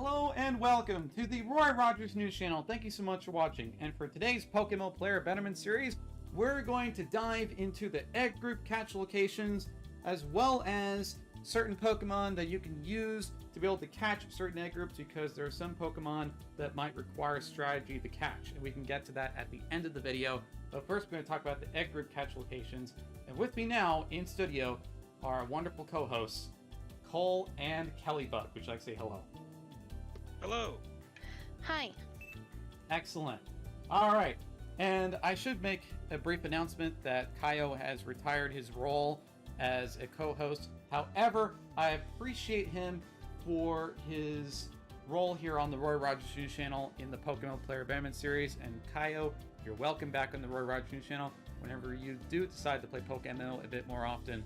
Hello and welcome to the Roy Rogers News Channel. Thank you so much for watching. And for today's PokeMMO Player Betterment series, we're going to dive into the egg group catch locations, as well as certain Pokemon that you can use to be able to catch certain egg groups, because there are some Pokemon that might require strategy to catch, and we can get to that at the end of the video. But first, we're going to talk about the egg group catch locations. And with me now in studio are our wonderful co-hosts, Cole and Kellybug. Would you like to say hello? Hello. Hi. Excellent. All right. And I should make a brief announcement that Kaoyo has retired his role as a co-host. However, I appreciate him for his role here on the Roy Rogers News Channel in the PokeMMO Player Betterment series. And Kaoyo, you're welcome back on the Roy Rogers News Channel whenever you do decide to play PokeMMO a bit more often.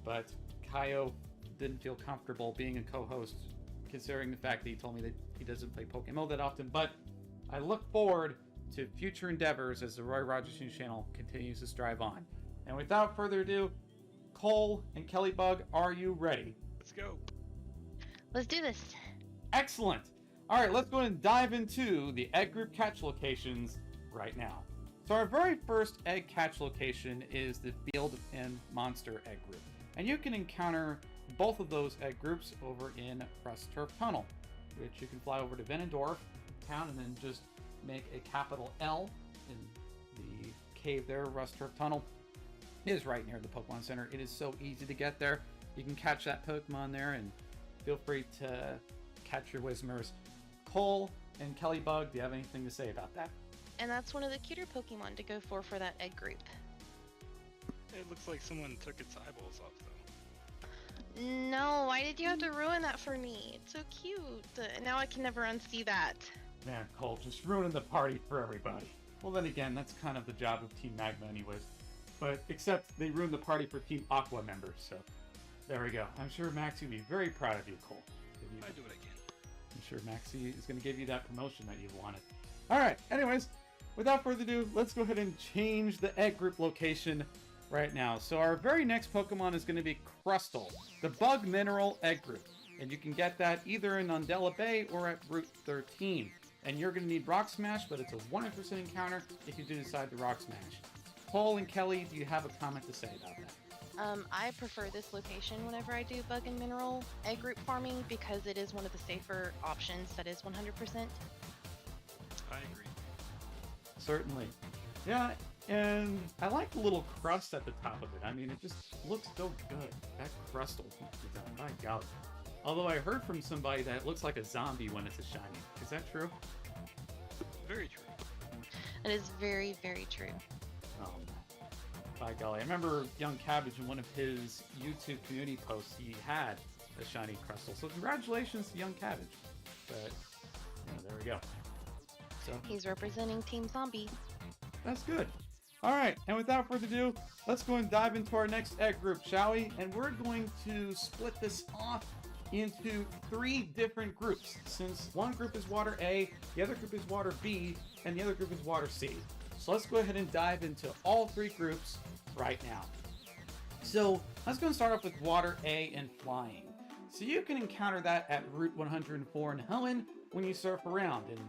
But Kaoyo didn't feel comfortable being a co-host, considering the fact that he told me that he doesn't play PokeMMO that often. But I look forward to future endeavors as the Roy Rogers News Channel continues to strive on. And without further ado, Cole and Kellybug, are you ready? Let's go. Let's do this. Excellent. All right, let's go ahead and dive into the egg group catch locations right now. So our very first egg catch location is the Field and Monster egg group. And you can encounter both of those egg groups over in Rust Turf Tunnel, which you can fly over to Venendorf town and then just make a capital L in the cave there. Rust Turf Tunnel is right near the Pokemon Center. It is so easy to get there. You can catch that Pokemon there, and feel free to catch your Whismers. Cole and Kellybug, do you have anything to say about that? And that's one of the cuter Pokemon to go for that egg group. It looks like someone took its eyeballs off, though. No, why did you have to ruin that for me? It's so cute. Now I can never unsee that. Man, Cole, just ruining the party for everybody. Well, then again, that's kind of the job of Team Magma anyways. But except they ruined the party for Team Aqua members, so there we go. I'm sure Maxie will be very proud of you, Cole. I do what I can. I'm sure Maxie is going to give you that promotion that you've wanted. Alright, anyways, without further ado, let's go ahead and change the egg group location right now. So our very next Pokemon is going to be Crustle, the Bug Mineral egg group. And you can get that either in Undella Bay or at Route 13. And you're going to need Rock Smash, but it's a 100% encounter if you do decide to Rock Smash. Cole and Kelly, do you have a comment to say about that? I prefer this location whenever I do bug and mineral egg group farming because it is one of the safer options that is 100%. I agree. Certainly. Yeah, and I like the little crust at the top of it. I mean, it just looks so good. That Crustle design, my God. Although I heard from somebody that it looks like a zombie when it's a shiny. Is that true? Very true. It is very, very true. Oh, by golly. I remember Young Cabbage in one of his YouTube community posts, he had a shiny Crustle. So congratulations to Young Cabbage. But, there we go. So He's representing Team Zombie. that's good. Alright, and without further ado, let's go and dive into our next egg group, shall we? And we're going to split this off into 3 different groups, since one group is Water A, the other group is Water B, and the other group is Water C. So let's go ahead and dive into all 3 groups right now. So let's go and start off with Water A and Flying. So you can encounter that at Route 104 in Hoenn when you surf around, and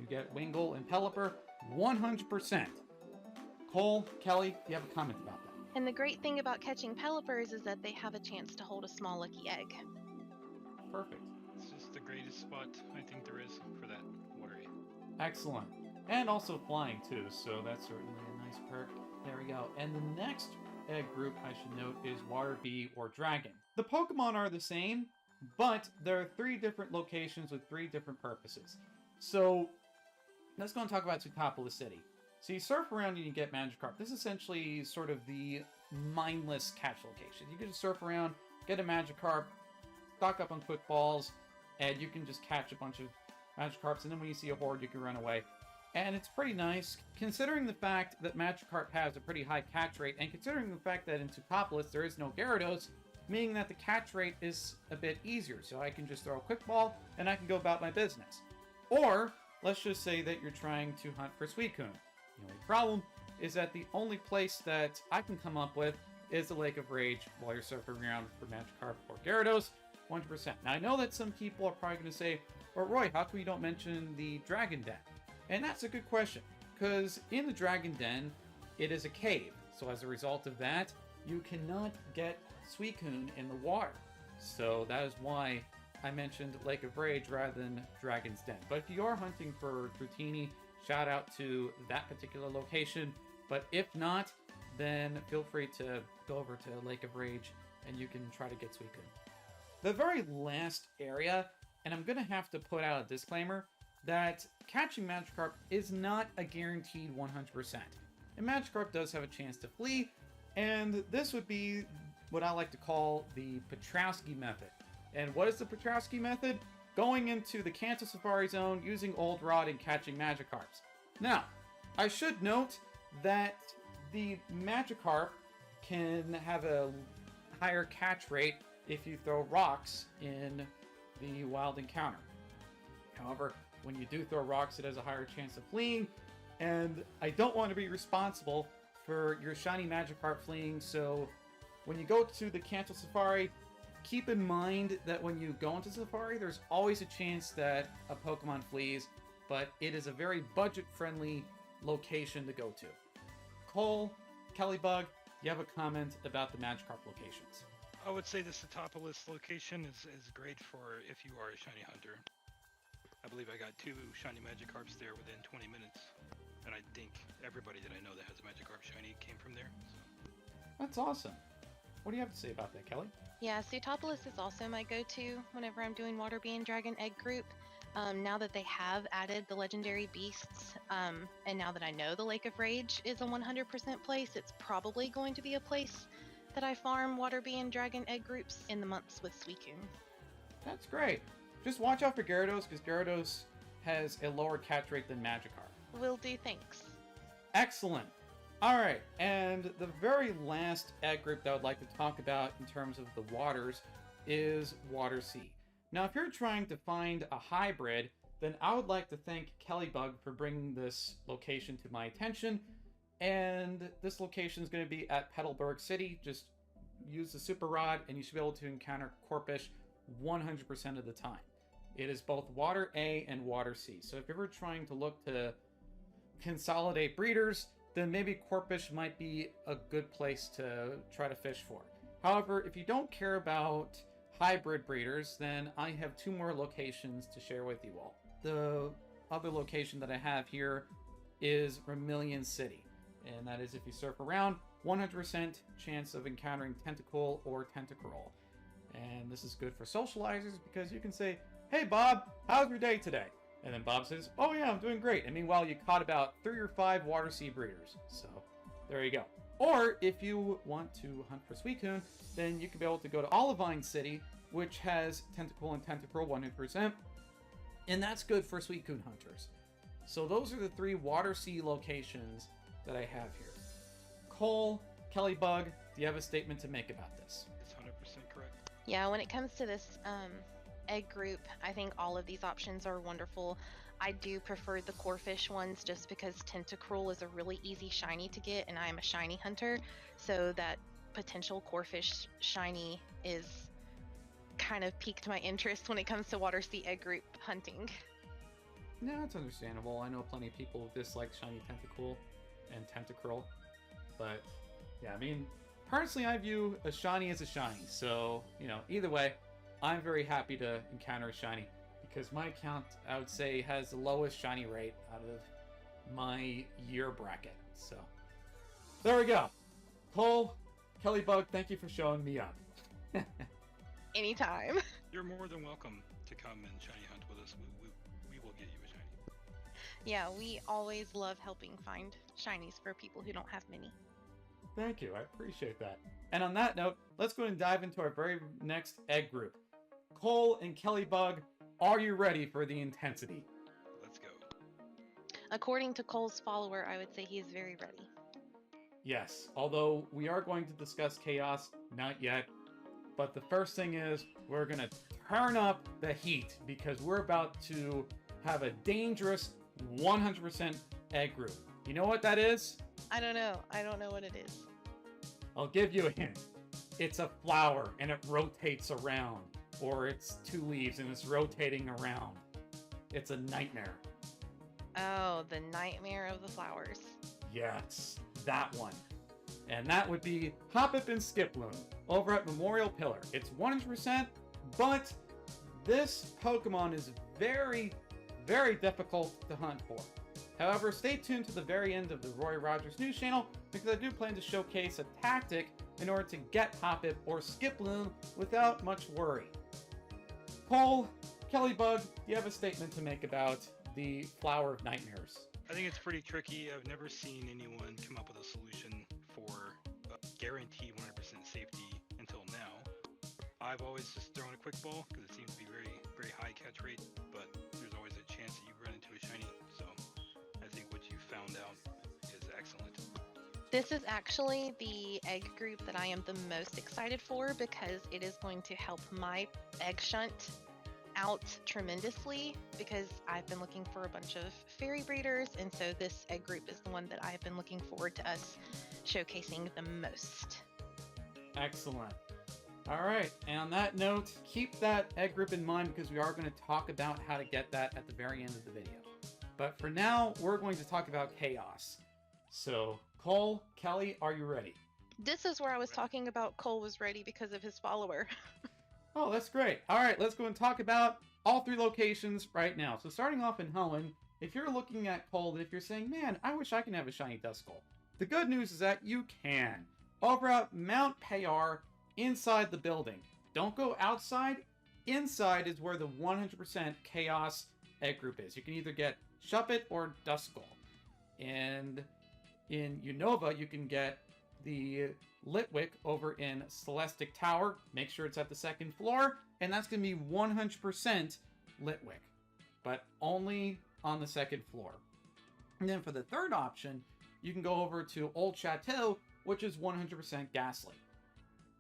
you get Wingull and Pelipper 100%. Cole, Kelly, do you have a comment about that? And the great thing about catching Pelipers is that they have a chance to hold a small lucky egg. Perfect. It's just the greatest spot I think there is for that water. Excellent. And also flying too, so that's certainly a nice perk. There we go. And the next egg group I should note is Water B or Dragon. The Pokemon are the same, but there are 3 different locations with 3 different purposes. So let's go and talk about Teutopolis City. So you surf around and you get Magikarp. This is essentially sort of the mindless catch location. You can just surf around, get a Magikarp, stock up on quick balls, and you can just catch a bunch of Magikarps, and then when you see a horde, you can run away. And it's pretty nice, considering the fact that Magikarp has a pretty high catch rate, and considering the fact that in Teutopolis there is no Gyarados, meaning that the catch rate is a bit easier. So I can just throw a quick ball, and I can go about my business. Or, let's just say that you're trying to hunt for Suicune. The only problem is that the only place that I can come up with is the Lake of Rage while you're surfing around for Magikarp or Gyarados, 100%. Now, I know that some people are probably going to say, well, Roy, how come you don't mention the Dragon Den? And that's a good question, because in the Dragon Den, it is a cave. So as a result of that, you cannot get Suicune in the water. So that is why I mentioned Lake of Rage rather than Dragon's Den. But if you are hunting for Dratini, shout out to that particular location. But if not, then feel free to go over to Lake of Rage and you can try to get Suicune. The very last area, and I'm going to have to put out a disclaimer, that catching Magikarp is not a guaranteed 100%. And Magikarp does have a chance to flee, and this would be what I like to call the Petrowski method. And what is the Petrowski method? Going into the Kanto Safari Zone, using Old Rod, and catching Magikarps. Now, I should note that the Magikarp can have a higher catch rate if you throw rocks in the wild encounter. However, when you do throw rocks, it has a higher chance of fleeing, and I don't want to be responsible for your shiny Magikarp fleeing, so when you go to the Kanto Safari, keep in mind that when you go into Safari, there's always a chance that a Pokemon flees, but it is a very budget-friendly location to go to. Cole, Kellybug, you have a comment about the Magikarp locations? I would say the Setopolis location is great for if you are a shiny hunter. I believe I got 2 shiny Magikarps there within 20 minutes. And I think everybody that I know that has a Magikarp shiny came from there. So. That's awesome. What do you have to say about that, Kelly? Yeah, Sutopolis is also my go-to whenever I'm doing Water Bee and Dragon Egg group. Now that they have added the legendary beasts, and now that I know the Lake of Rage is a 100% place, it's probably going to be a place that I farm Water Bee and Dragon Egg groups in the months with Suicune. That's great. Just watch out for Gyarados, because Gyarados has a lower catch rate than Magikarp. Will do, thanks. Excellent. Alright, and the very last egg group that I would like to talk about in terms of the waters is Water Sea. Now, if you're trying to find a hybrid, then I would like to thank Kellybug for bringing this location to my attention. And this location is going to be at Petalburg City. Just use the Super Rod and you should be able to encounter Corphish 100% of the time. It is both Water A and Water C. So if you're ever trying to look to consolidate breeders, then maybe Corphish might be a good place to try to fish for. However, if you don't care about hybrid breeders, then I have 2 more locations to share with you all. The other location that I have here is Vermilion City, and that is if you surf around, 100% chance of encountering Tentacool or Tentacruel. And this is good for socializers because you can say, "Hey Bob, how's your day today?" And then Bob says, "Oh yeah, I'm doing great." And meanwhile, you caught about 3 or 5 Water Sea breeders. So there you go. Or if you want to hunt for Suicune, then you can be able to go to Olivine City, which has Tentacool and Tentacruel 100%. And that's good for Suicune hunters. So those are the 3 Water Sea locations that I have here. Cole, Kellybug, do you have a statement to make about this? It's 100% correct. Yeah, when it comes to this egg group, I think all of these options are wonderful. I do prefer the Corphish ones just because Tentacruel is a really easy shiny to get, and I am a shiny hunter, so that potential Corphish shiny is kind of piqued my interest when it comes to Water Sea egg group hunting. No, it's understandable. I know plenty of people dislike shiny Tentacool and Tentacruel, but yeah, I mean, personally, I view a shiny as a shiny, so, you know, either way, I'm very happy to encounter a shiny, because my account, I would say, has the lowest shiny rate out of my year bracket, so there we go. Cole, Kellybug, thank you for showing me up. Anytime. You're more than welcome to come and shiny hunt with us. We will get you a shiny. Yeah, we always love helping find shinies for people who don't have many. Thank you, I appreciate that. And on that note, let's go and dive into our very next egg group. Cole and Kellybug, are you ready for the intensity? Let's go. According to Cole's follower, I would say he is very ready. Yes, although we are going to discuss chaos, not yet. But the first thing is, we're going to turn up the heat, because we're about to have a dangerous 100% egg group. You know what that is? I don't know. I don't know what it is. I'll give you a hint. It's a flower, and it rotates around. or it's 2 leaves and it's rotating around. It's a nightmare. Oh, the nightmare of the flowers. Yes, that one. And that would be Hoppip and Skiploom over at Memorial Pillar. It's 100%, but this Pokemon is very, very difficult to hunt for. However, stay tuned to the very end of the Roy Rogers News channel, because I do plan to showcase a tactic in order to get Hoppip or Skiploom without much worry. Cole, Kellybug, do you have a statement to make about the Flower of Nightmares? I think it's pretty tricky. I've never seen anyone come up with a solution for guaranteed 100% safety until now. I've always just thrown a quick ball because it seems to be very, very high catch rate, but there's always a chance that you run into a shiny. So I think what you found out is excellent. This is actually the egg group that I am the most excited for, because it is going to help my egg shunt out tremendously, because I've been looking for a bunch of fairy breeders, and so this egg group is the one that I've been looking forward to us showcasing the most. Excellent. All right, and on that note, keep that egg group in mind, because we are going to talk about how to get that at the very end of the video. But for now, we're going to talk about Chaos. So, Cole, Kelly, are you ready? This is where I was talking about Cole was ready because of his follower. Oh, that's great. All right, let's go and talk about all 3 locations right now. So starting off in Helen, if you're looking at Cole, and if you're saying, man, I wish I can have a shiny Duskull, the good news is that you can. Over at Mount Payar, inside the building. Don't go outside. Inside is where the 100% Chaos egg group is. You can either get Shuppet or Duskull. And in Unova, you can get the Litwick over in Celestic Tower. Make sure it's at the 2nd floor, and that's going to be 100% Litwick, but only on the 2nd floor. And then for the 3rd option, you can go over to Old Chateau, which is 100% Ghastly.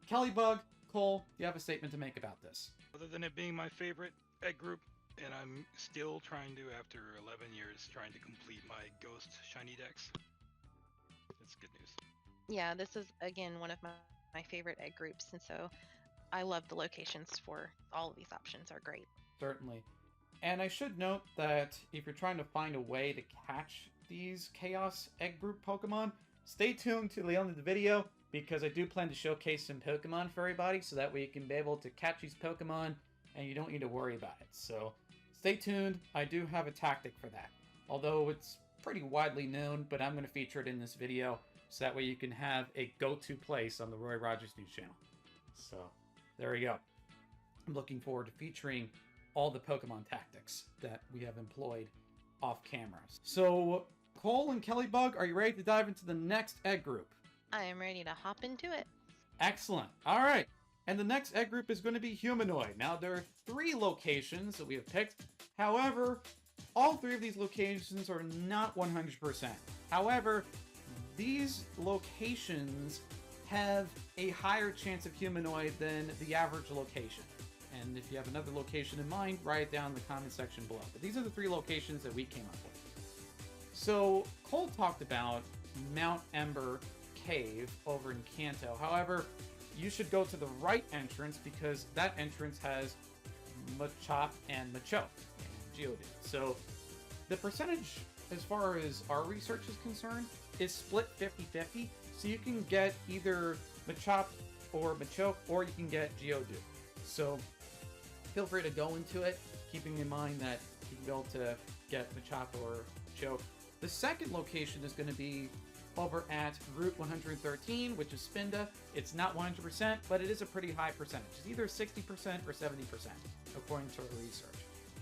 Kellybug, Cole, do you have a statement to make about this? Other than it being my favorite egg group, and I'm still trying to, after 11 years, trying to complete my Ghost Shiny decks. It's good news. Yeah, this is, again, one of my favorite egg groups, and so I love the locations for all of these options are great. Certainly. And I should note that if you're trying to find a way to catch these Chaos Egg Group Pokemon, stay tuned to the end of the video, because I do plan to showcase some Pokemon for everybody, so that way you can be able to catch these Pokemon and you don't need to worry about it. So stay tuned. I do have a tactic for that. Although it's pretty widely known, but I'm going to feature it in this video, so that way you can have a go-to place on the Roy Rogers News channel. So there we go. I'm looking forward to featuring all the Pokemon tactics that we have employed off cameras. So Cole and Kellybug, are you ready to dive into the next egg group? I am ready to hop into it. Excellent. All right. And the next egg group is going to be Humanoid. Now, there are 3 locations that we have picked. However, all 3 of these locations are not 100%. However, these locations have a higher chance of Humanoid than the average location. And if you have another location in mind, write it down in the comment section below. But these are the 3 locations that we came up with. So, Cole talked about Mount Ember Cave over in Kanto. However, you should go to the right entrance, because that entrance has Machop and Machoke and Geodude. So, the percentage, as far as our research is concerned, is split 50-50. So you can get either Machop or Machoke, or you can get Geodude. So feel free to go into it, keeping in mind that you can be able to get Machop or Machoke. The second location is going to be over at Route 113, which is Spinda. It's not 100%, but it is a pretty high percentage. It's either 60% or 70%, according to our research.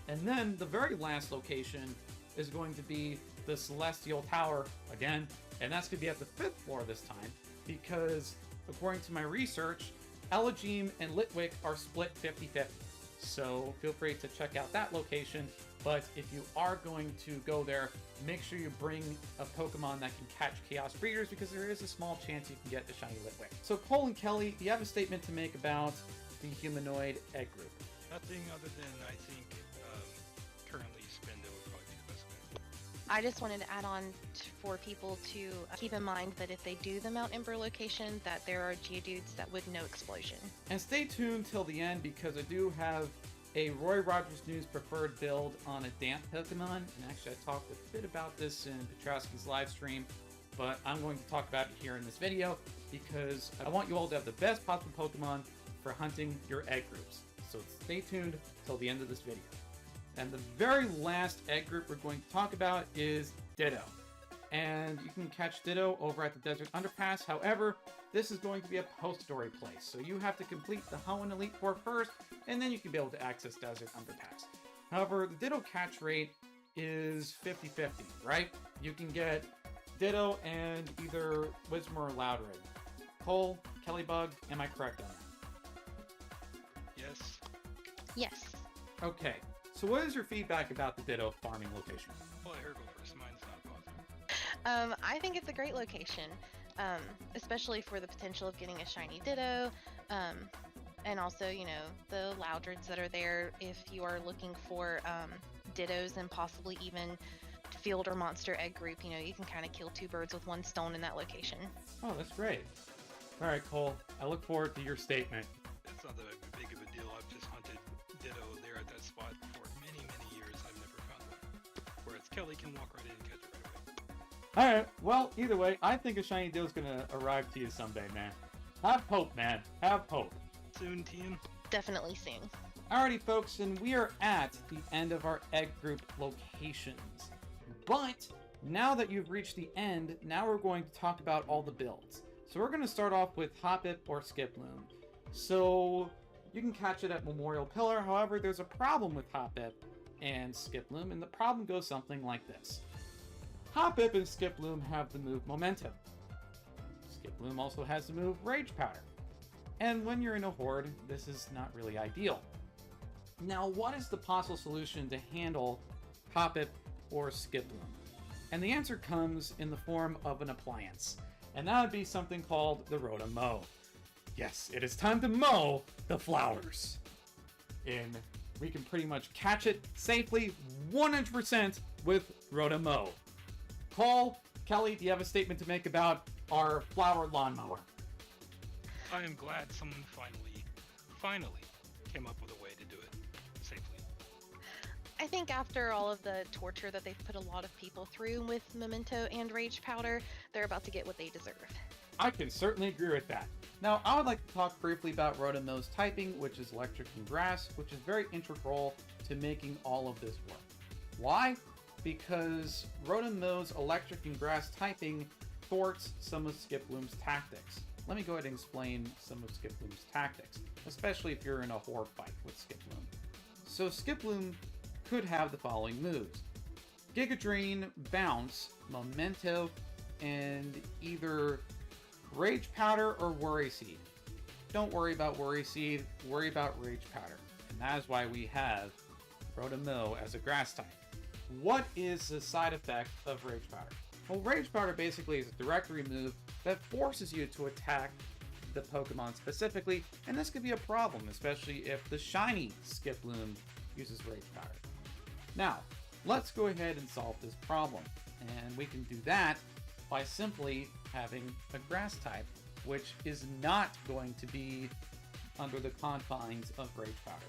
And then the very last location is going to be the Celestial Tower again, and that's going to be at the 5th floor this time, because according to my research, Elegime and Litwick are split 50-50. So feel free to check out that location, but if you are going to go there, make sure you bring a Pokemon that can catch Chaos Breeders, because there is a small chance you can get the shiny Litwick. So Cole and Kelly, do you have a statement to make about the Humanoid egg group? Nothing other than I think currently Spinda would probably be the best bet. I just wanted to add on for people to keep in mind that if they do the Mount Ember location, that there are Geodudes that would no explosion. And stay tuned till the end because I do have a Roy Rogers News preferred build on a damp Pokemon. And actually, I talked a bit about this in Petrowski's live stream, but I'm going to talk about it here in this video because I want you all to have the best possible Pokemon for hunting your egg groups. So stay tuned till the end of this video. And the very last egg group we're going to talk about is Ditto. And you can catch Ditto over at the Desert Underpass. However, this is going to be a post-story place. So you have to complete the Hoenn Elite Four first, and then you can be able to access Desert Underpass. However, the Ditto catch rate is 50-50, right? You can get Ditto and either Whismur or Loudred. Cole, Kellybug, am I correct on that? Yes. Yes. Okay. So what is your feedback about the Ditto farming location? Well, here go first. Mine's not positive. I think it's a great location, especially for the potential of getting a shiny Ditto, and also, you know, the Loudreds that are there if you are looking for Dittos and possibly even field or monster egg group. You know, you can kind of kill two birds with one stone in that location. Oh, that's great. All right, Cole, I look forward to your statement. It's not that big of a deal. I've just hunted Ditto there at that spot for many, many years. I've never found one. Whereas Kelly can walk right in and catch it right away. All right, well, either way, I think a shiny Ditto's going to arrive to you someday, man. Have hope, man. Have hope. Soon, Tian. Definitely soon. Alrighty, folks, and we are at the end of our egg group locations. But now that you've reached the end, now we're going to talk about all the builds. So we're going to start off with Hoppip or Skiploom. So you can catch it at Memorial Pillar. However, there's a problem with Hoppip and Skiploom, and the problem goes something like this. Hoppip and Skiploom have the move Momentum. Skiploom also has the move Rage Powder. And when you're in a horde, this is not really ideal. Now, what is the possible solution to handle Hoppip or Skiploom? And the answer comes in the form of an appliance. And that would be something called the Rotom Mow. Yes, it is time to mow the flowers. And we can pretty much catch it safely 100% with Rotom Mow. Cole, Kelly, do you have a statement to make about our flower lawnmower? I am glad someone finally came up with a way to do it safely. I think after all of the torture that they've put a lot of people through with Memento and Rage Powder, they're about to get what they deserve. I can certainly agree with that. Now, I would like to talk briefly about Rotom Mow's typing, which is electric and grass, which is very integral to making all of this work. Why? Because Rotom Mow's electric and grass typing thwarts some of Skiploom's tactics. Let me go ahead and explain some of Skiploom's tactics, especially if you're in a horde fight with Skiploom. So Skiploom could have the following moves: Giga Drain, Bounce, Memento, and either Rage Powder or Worry Seed. Don't worry about Worry Seed, worry about Rage Powder. And that is why we have Rotom Mow as a grass type. What is the side effect of Rage Powder? Well, Rage Powder basically is a directory move that forces you to attack the Pokemon specifically, and this could be a problem, especially if the shiny Skiploom uses Rage Powder. Now, let's go ahead and solve this problem, and we can do that by simply having a grass type, which is not going to be under the confines of Rage Powder.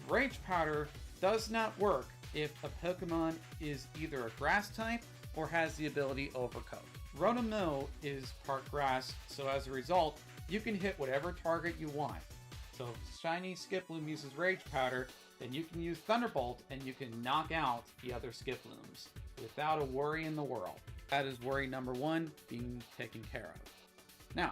Rage Powder does not work if a Pokemon is either a grass type or has the ability Overcoat. Rotom Mow is part grass, so as a result, you can hit whatever target you want. So if shiny Skiploom uses Rage Powder, then you can use Thunderbolt and you can knock out the other Skiplooms without a worry in the world. That is worry number one being taken care of. Now,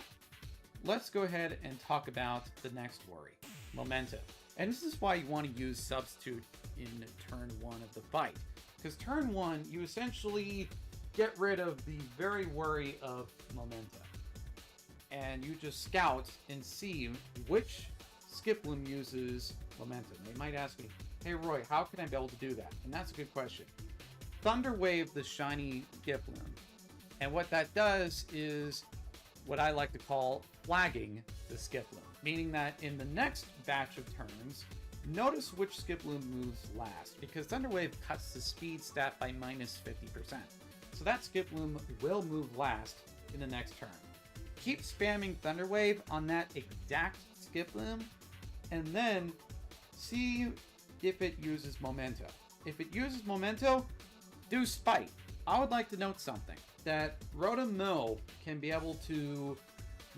let's go ahead and talk about the next worry, Momentum. And this is why you want to use Substitute in turn one of the fight. Because turn one, you essentially get rid of the very worry of Momentum. And you just scout and see which Skiploom uses Momentum. They might ask me, hey Roy, how can I be able to do that? And that's a good question. Thunder Wave the shiny Skiploom. And what that does is what I like to call flagging the Skiploom. Meaning that in the next batch of turns, notice which Skiploom moves last, because Thunder Wave cuts the speed stat by minus 50%. So that Skiploom will move last in the next turn. Keep spamming Thunder Wave on that exact Skiploom, and then see if it uses Memento. If it uses Memento, do Spite. I would like to note something, that Rotom Mow can be able to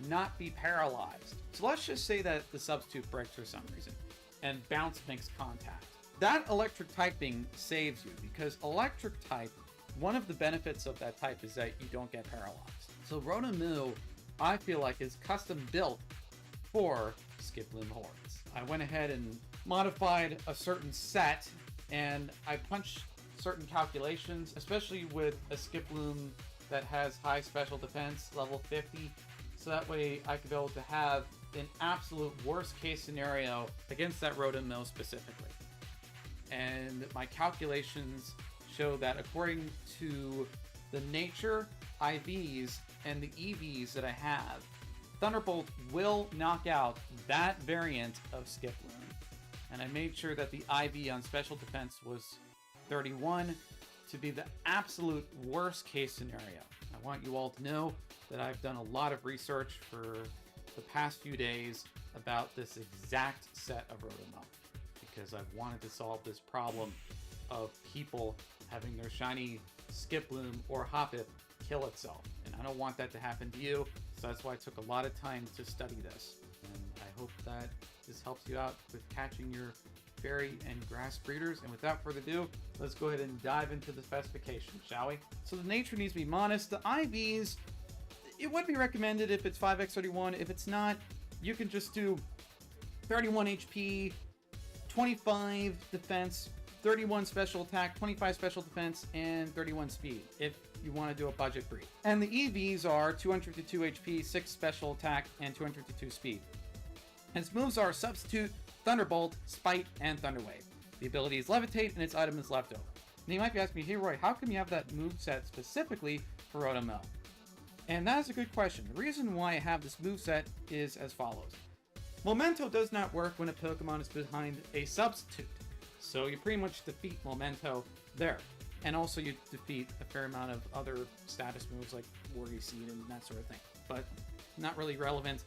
not be paralyzed. So let's just say that the substitute breaks for some reason, and Bounce makes contact. That electric typing saves you, because electric type, one of the benefits of that type is that you don't get paralyzed. So Rotom Mow, I feel like, is custom built for Skiploom Hordes. I went ahead and modified a certain set, and I punched certain calculations, especially with a Skiploom that has high special defense, level 50, so that way I could be able to have an absolute worst case scenario against that Rotom Mow specifically. And my calculations show that according to the nature, IVs, and the EVs that I have, Thunderbolt will knock out that variant of Skiploom. And I made sure that the IV on special defense was 31 to be the absolute worst case scenario. I want you all to know that I've done a lot of research for the past few days about this exact set of Rotom Mow, because I've wanted to solve this problem of people having their shiny Skiploom or Hoppip kill itself. And I don't want that to happen to you, so that's why I took a lot of time to study this. And I hope that this helps you out with catching your fairy and grass breeders. And without further ado, let's go ahead and dive into the specifications, shall we? So the nature needs to be modest. The IVs, it would be recommended if it's 5x31. If it's not, you can just do 31 HP, 25 defense, 31 special attack, 25 special defense, and 31 speed if you want to do a budget breed. And the EVs are 252 HP, 6 special attack, and 252 speed. And its moves are Substitute, Thunderbolt, Spite, and Thunder Wave. The ability is Levitate, and its item is Leftover. And you might be asking me, hey Roy, how come you have that moveset specifically for Rotom Mow? And that is a good question. The reason why I have this moveset is as follows. Memento does not work when a Pokemon is behind a substitute. So you pretty much defeat Memento there. And also you defeat a fair amount of other status moves like Worry Seed and that sort of thing. But not really relevant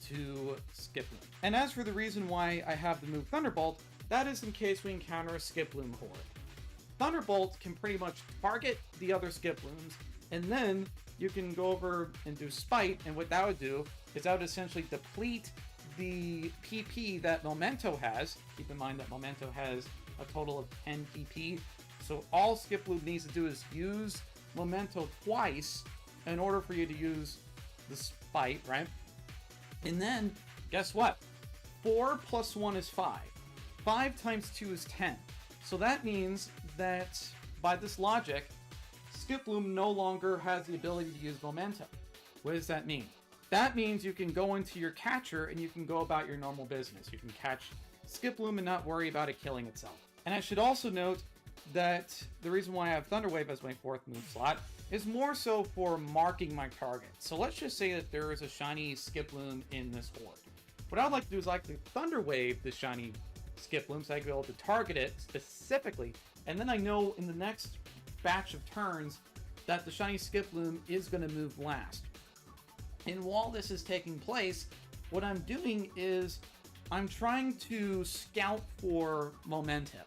to Skiploom. And as for the reason why I have the move Thunderbolt, that is in case we encounter a Skiploom horde. Thunderbolt can pretty much target the other Skiplooms, and then you can go over and do Spite, and what that would do is that would essentially deplete the PP that Memento has. Keep in mind that Memento has a total of 10 PP, so all Skiploom needs to do is use Memento twice in order for you to use the Spite, right? And then, guess what? 4 plus 1 is 5. 5 times 2 is 10. So that means that, by this logic, Skiploom no longer has the ability to use Memento. What does that mean? That means you can go into your catcher and you can go about your normal business. You can catch Skiploom and not worry about it killing itself. And I should also note that the reason why I have Thunder Wave as my 4th move slot is more so for marking my target. So let's just say that there is a shiny Skiploom in this horde. What I would like to do is like to Thunder Wave the shiny Skiploom so I can be able to target it specifically, and then I know in the next batch of turns that the shiny Skiploom is going to move last. And while this is taking place, what I'm doing is I'm trying to scout for momentum.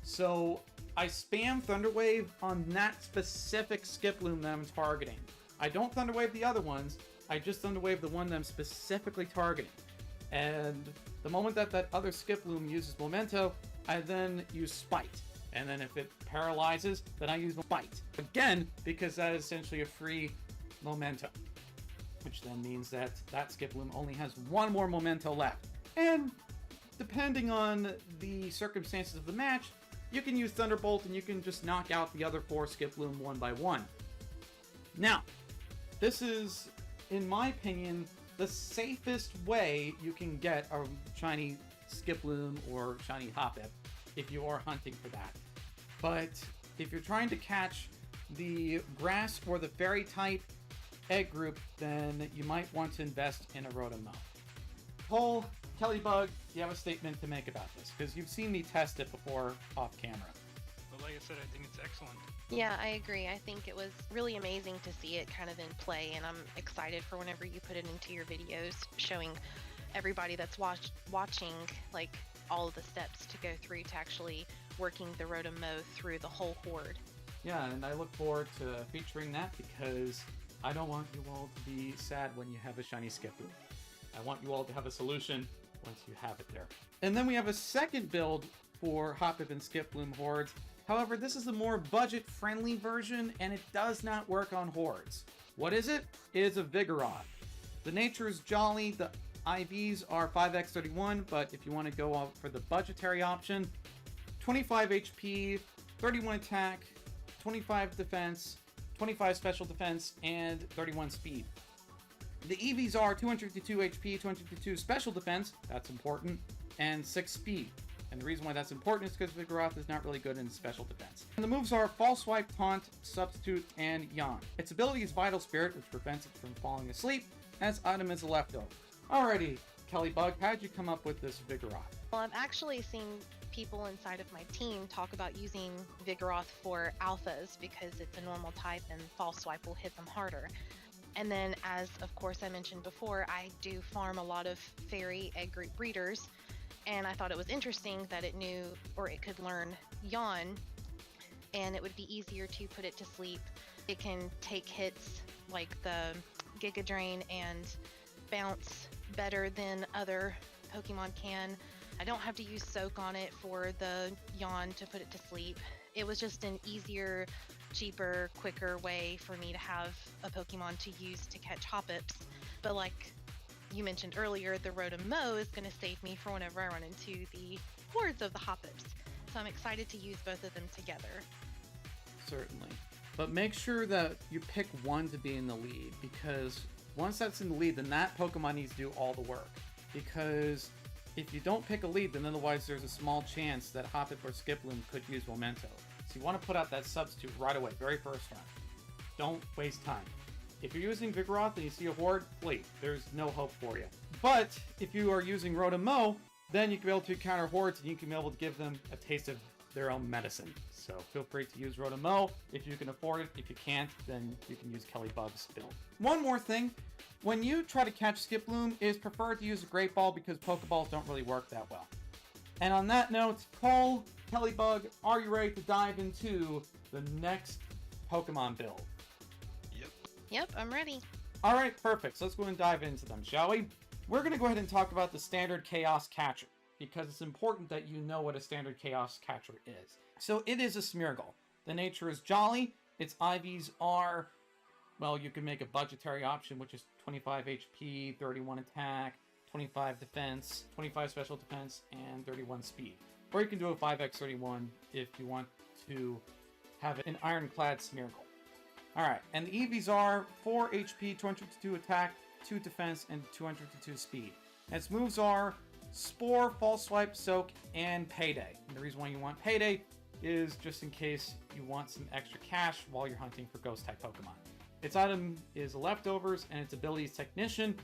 So I spam Thunder Wave on that specific Skiploom that I'm targeting. I don't Thunder Wave the other ones, I just Thunder Wave the one that I'm specifically targeting. And the moment that that other Skiploom uses Memento, I then use Spite. And then if it paralyzes, then I use Spite. Again, because that is essentially a free Memento. Which then means that that Skiploom only has one more Memento left. And depending on the circumstances of the match, you can use Thunderbolt and you can just knock out the other 4 Skiploom one by one. Now, this is, in my opinion, the safest way you can get a shiny Skiploom or shiny Hoppip if you are hunting for that. But if you're trying to catch the grass or the fairy type egg group, then you might want to invest in a Rotom Mow. Cole, Kellybug, you have a statement to make about this, because you've seen me test it before off camera. But like I said, I think it's excellent. Yeah, I agree. I think it was really amazing to see it kind of in play, and I'm excited for whenever you put it into your videos, showing everybody that's watching like all of the steps to go through to actually working the Rotom Mow through the whole horde. Yeah, and I look forward to featuring that because I don't want you all to be sad when you have a shiny Skiploom. I want you all to have a solution once you have it there. And then we have a second build for Hoppip and Skiploom hordes. However, this is a more budget-friendly version, and it does not work on hordes. What is it? It is a Vigoroth. The nature is jolly, the IVs are 5x31, but if you want to go out for the budgetary option, 25 HP, 31 attack, 25 defense, 25 special defense, and 31 speed. The EVs are 252 HP, 252 special defense, that's important, and 6 speed. And the reason why that's important is because Vigoroth is not really good in special defense. And the moves are False Swipe, Taunt, Substitute, and Yawn. Its ability is Vital Spirit, which prevents it from falling asleep, and its item is a leftover. Alrighty, Kellybug, how'd you come up with this Vigoroth? Well, I've actually seen people inside of my team talk about using Vigoroth for alphas because it's a normal type and False Swipe will hit them harder. And then, as of course I mentioned before, I do farm a lot of fairy egg group breeders, and I thought it was interesting that it knew, or it could learn Yawn, and it would be easier to put it to sleep. It can take hits like the Giga Drain and bounce better than other Pokemon can. I don't have to use Soak on it for the Yawn to put it to sleep. It was just an easier, cheaper, quicker way for me to have a Pokemon to use to catch Hoppips. But like you mentioned earlier, the Rotom Mow is going to save me for whenever I run into the hordes of the Hoppips. So I'm excited to use both of them together. Certainly. But make sure that you pick one to be in the lead, because once that's in the lead, then that Pokemon needs to do all the work. Because if you don't pick a lead, then otherwise there's a small chance that Hoppip or Skiploom could use Memento. So you want to put out that substitute right away, very first round. Don't waste time. If you're using Vigoroth and you see a horde, flee. There's no hope for you. But if you are using Rotom Mow, then you can be able to counter hordes and you can be able to give them a taste of their own medicine. So feel free to use Rotom Mow if you can afford it. If you can't, then you can use Kellybug's build. One more thing. When you try to catch Skiploom, it is preferred to use a Great Ball because Pokeballs don't really work that well. And on that note, Cole, Kellybug, are you ready to dive into the next Pokemon build? Yep, I'm ready. Alright, perfect. So let's go and dive into them, shall we? We're going to go ahead and talk about the standard Chaos Catcher, because it's important that you know what a standard Chaos Catcher is. So it is a Smeargle. The nature is jolly. Its IVs are, well, you can make a budgetary option, which is 25 HP, 31 attack, 25 defense, 25 special defense, and 31 speed. Or you can do a 5x31 if you want to have an ironclad Smeargle. Alright, and the EVs are 4 HP, 202 attack, 2 defense, and 202 speed. And its moves are Spore, False Swipe, Soak, and Payday. And the reason why you want Payday is just in case you want some extra cash while you're hunting for Ghost-type Pokemon. Its item is Leftovers, and its ability is Technician.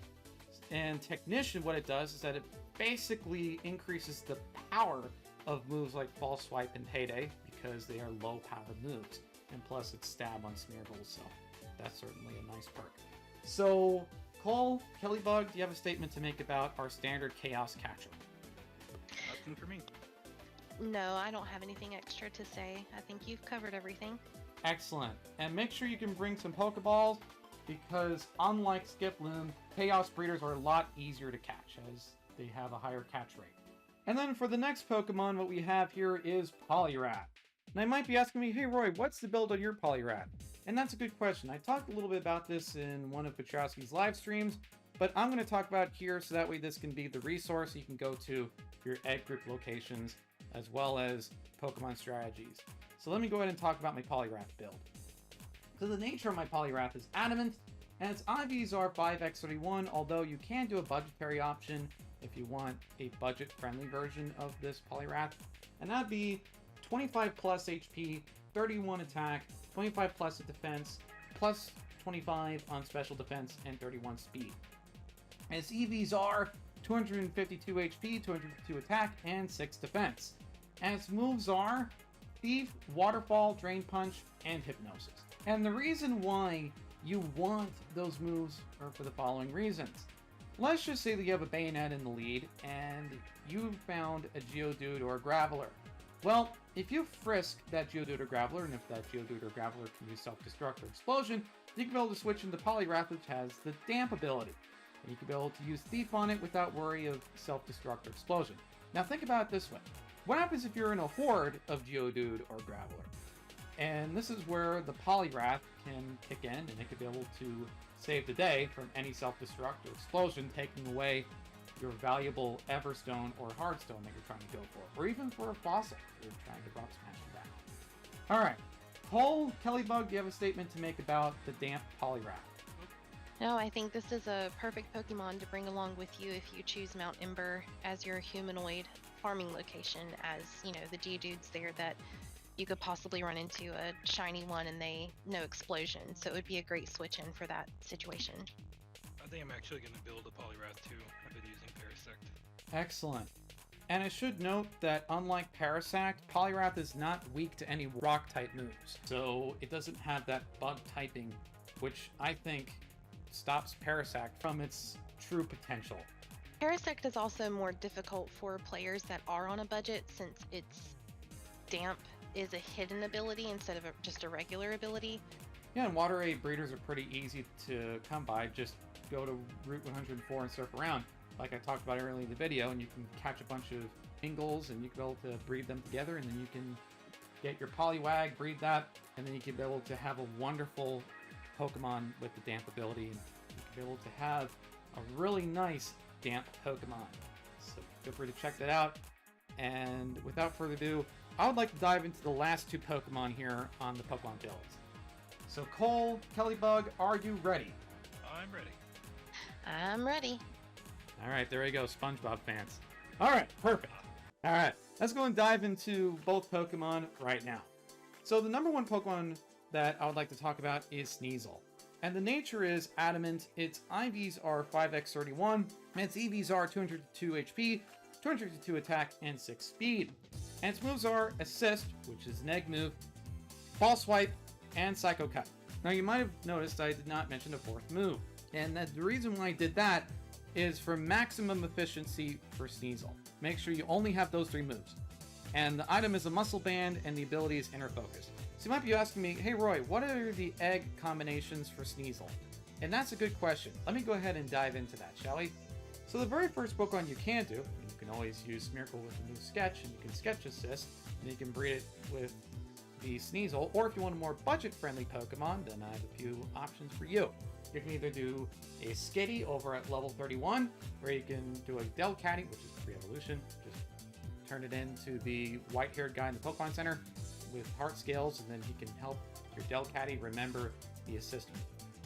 And Technician, what it does is that it basically increases the power of moves like False Swipe and Payday, because they are low-powered moves. And plus it's Stab on Smeargle, so that's certainly a nice perk. So, Cole, Kellybug, do you have a statement to make about our standard Chaos Catcher? Nothing for me. No, I don't have anything extra to say. I think you've covered everything. Excellent. And make sure you can bring some Pokeballs, because unlike Skiploom, Chaos Breeders are a lot easier to catch, as they have a higher catch rate. And then for the next Pokemon, what we have here is Poliwrath. And I might be asking me, hey Roy, what's the build on your Poliwrath? And that's a good question. I talked a little bit about this in one of Petrowski's live streams, but I'm going to talk about it here so that way this can be the resource you can go to your egg group locations as well as Pokemon strategies. So let me go ahead and talk about my Poliwrath build. So the nature of my Poliwrath is Adamant, and its IVs are 5x31, although you can do a budgetary option if you want a budget-friendly version of this Poliwrath, and that'd be 25 plus HP, 31 attack, 25 plus defense, plus 25 on special defense, and 31 speed. Its EVs are 252 HP, 252 attack, and 6 defense. And its moves are Thief, Waterfall, Drain Punch, and Hypnosis. And the reason why you want those moves are for the following reasons. Let's just say that you have a Bayonet in the lead, and you found a Geodude or a Graveler. Well, if you frisk that Geodude or Graveler, and if that Geodude or Graveler can use Self-Destruct or Explosion, you can be able to switch into Poliwrath, which has the Damp ability. And you can be able to use Thief on it without worry of Self-Destruct or Explosion. Now think about it this way. What happens if you're in a horde of Geodude or Graveler? And this is where the Poliwrath can kick in, and it could be able to save the day from any Self-Destruct or Explosion, taking away your valuable Everstone or Hardstone that you're trying to go for. Or even for a Fossil if you're trying to Rock Smash them down. Alright. Cole, Kellybug, do you have a statement to make about the Damp Poliwrath? No, I think this is a perfect Pokemon to bring along with you if you choose Mount Ember as your humanoid farming location, as, you know, the Geodudes there that you could possibly run into a shiny one and no explosion. So it would be a great switch in for that situation. I think I'm actually going to build a Poliwrath too. I've been using Parasect. Excellent. And I should note that unlike Parasect, Poliwrath is not weak to any rock-type moves. So it doesn't have that bug typing, which I think stops Parasect from its true potential. Parasect is also more difficult for players that are on a budget, since its Damp is a hidden ability instead of just a regular ability. Yeah, and Water 8 breeders are pretty easy to come by. Just go to Route 104 and surf around, like I talked about earlier in the video, and you can catch a bunch of Ingles, and you can be able to breed them together, and then you can get your Poliwag, breed that, and then you can be able to have a wonderful Pokemon with the Damp ability, and you can be able to have a really nice Damp Pokemon. So feel free to check that out. And without further ado, I would like to dive into the last two Pokemon here on the Pokemon builds. So Cole, Kellybug, are you ready? I'm ready. I'm ready. Alright, there you go, SpongeBob fans. Alright, perfect. Alright, let's go and dive into both Pokemon right now. So the number one Pokemon that I would like to talk about is Sneasel. And the nature is Adamant, its IVs are 5x31, and its EVs are 202 HP, 252 attack, and 6 speed. And its moves are Assist, which is an egg move, Ball Swipe, and Psycho Cut. Now you might have noticed I did not mention the fourth move. And the reason why I did that is for maximum efficiency for Sneasel. Make sure you only have those three moves. And the item is a Muscle Band, and the ability is Inner Focus. So you might be asking me, hey Roy, what are the egg combinations for Sneasel? And that's a good question. Let me go ahead and dive into that, shall we? So the very first Pokemon you can do, you can always use Smeargle with the new Sketch, and you can Sketch Assist, and you can breed it with the Sneasel, or if you want a more budget-friendly Pokemon, then I have a few options for you. You can either do a Skitty over at level 31, or you can do a Delcatty, which is pre-evolution, just turn it into the white-haired guy in the Pokemon Center with heart scales, and then he can help your Delcatty remember the assist move.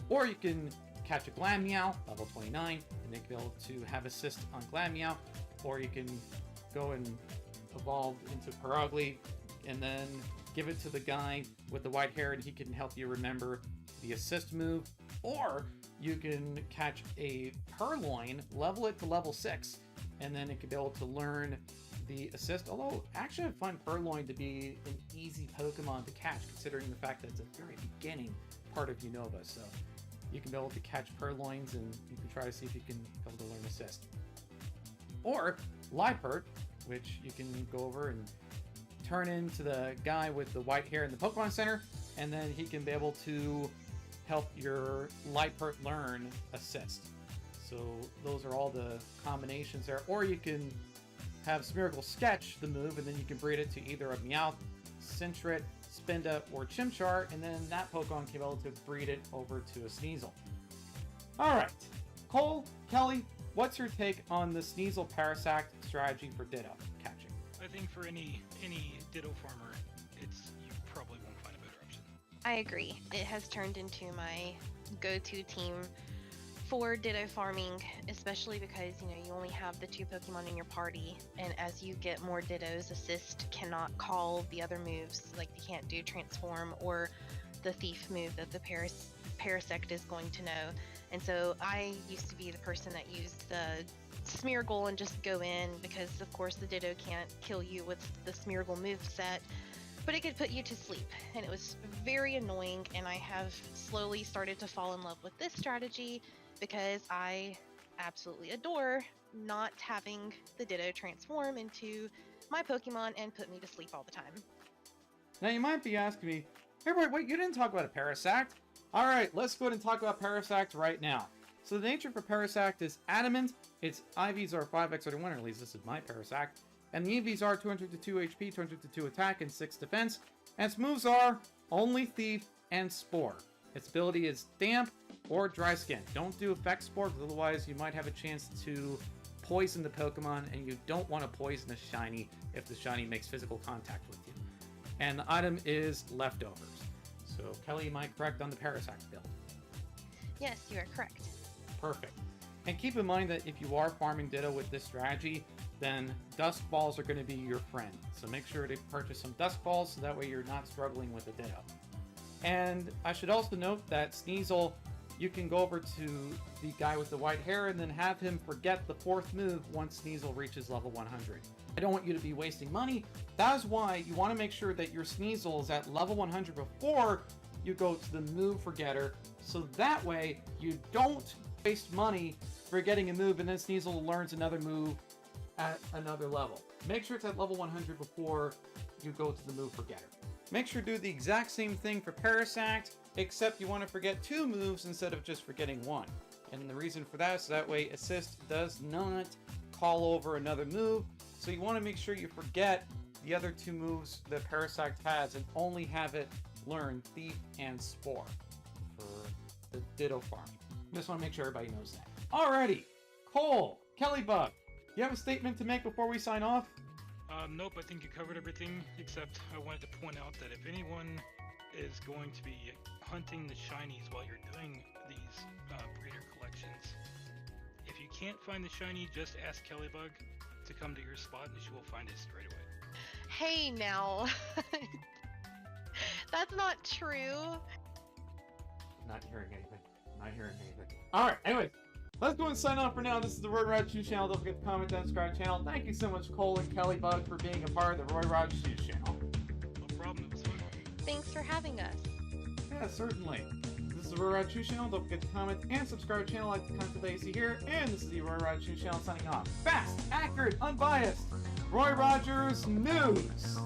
Or you can catch a Glammeow, level 29, and then be able to have assist on Glammeow, or you can go and evolve into Perugly, and then give it to the guy with the white hair, and he can help you remember the assist move. Or you can catch a Purloin, level it to level 6, and then it can be able to learn the assist. Although, actually I find Purloin to be an easy Pokemon to catch, considering the fact that it's a very beginning part of Unova. So you can be able to catch Purloins, and you can try to see if you can be able to learn assist. Or Liepard, which you can go over and turn into the guy with the white hair in the Pokemon Center, and then he can be able to help your Liepard learn assist. So those are all the combinations there. Or you can have Smeargle Sketch the move, and then you can breed it to either a Meowth, Sentret, Spinda, or Chimchar, and then that Pokemon can be able to breed it over to a Sneasel. Alright, Cole, Kelly, what's your take on the Sneasel Parasect strategy for Ditto catching? I think for any Ditto farmer, you probably won't find a better option. I agree. It has turned into my go-to team for Ditto farming, especially because, you know, you only have the two Pokemon in your party, and as you get more Dittos, Assist cannot call the other moves, like you can't do Transform or the Thief move that the Parasect is going to know. And so I used to be the person that used the Smeargle and just go in because, of course, the Ditto can't kill you with the Smeargle moveset. But it could put you to sleep, and it was very annoying, and I have slowly started to fall in love with this strategy because I absolutely adore not having the Ditto transform into my Pokemon and put me to sleep all the time. Now you might be asking me, hey, wait, you didn't talk about a Parasect. All right, let's go ahead and talk about Parasect right now. So the nature for Parasect is Adamant, its IVs are 5x or 1, or at least this is my Parasect. And the EVs are 200 to 2 HP, 200 to 2 attack, and 6 defense. And its moves are Only Thief and Spore. Its ability is Damp or Dry Skin. Don't do Effect Spore, because otherwise you might have a chance to poison the Pokemon, and you don't want to poison a Shiny if the Shiny makes physical contact with you. And the item is Leftovers. So, Kelly, am I correct on the Parasect build? Yes, you are correct. Perfect. And keep in mind that if you are farming Ditto with this strategy, then Dusk Balls are going to be your friend. So make sure to purchase some Dusk Balls so that way you're not struggling with a Ditto. And I should also note that Sneasel, you can go over to the guy with the white hair and then have him forget the 4th move once Sneasel reaches level 100. I don't want you to be wasting money. That is why you want to make sure that your Sneasel is at level 100 before you go to the move forgetter, so that way you don't waste money forgetting a move and then Sneasel learns another move at another level. Make sure it's at level 100 before you go to the move forgetter. Make sure to do the exact same thing for Parasect, except you want to forget 2 moves instead of just forgetting 1. And the reason for that is that way Assist does not call over another move, so you want to make sure you forget the other 2 moves that Parasect has and only have it learn Thief and Spore for the Ditto farming. Just want to make sure everybody knows that. Alrighty, Cole, Kellybug, you have a statement to make before we sign off? Nope, I think you covered everything, except I wanted to point out that if anyone is going to be hunting the shinies while you're doing these breeder collections, if you can't find the shiny, just ask Kellybug to come to your spot and she will find it straight away. Hey, now. That's not true. Not hearing anything. Not hearing anything. Alright, anyways. Let's go and sign off for now. This is the Roy Rod Shoes channel. Don't forget to comment down, subscribe to the channel. Thank you so much, Cole and Kellybug, for being a part of the Roy Rod Shoes channel. No problem, it was fun. Thanks for having us. Yeah, certainly. This is the Roy Rod Shoes channel. Don't forget to comment and subscribe to the channel like the content that you see here. And this is the Roy Rod Shoes channel signing off. Fast, accurate, unbiased. Roy Rogers News.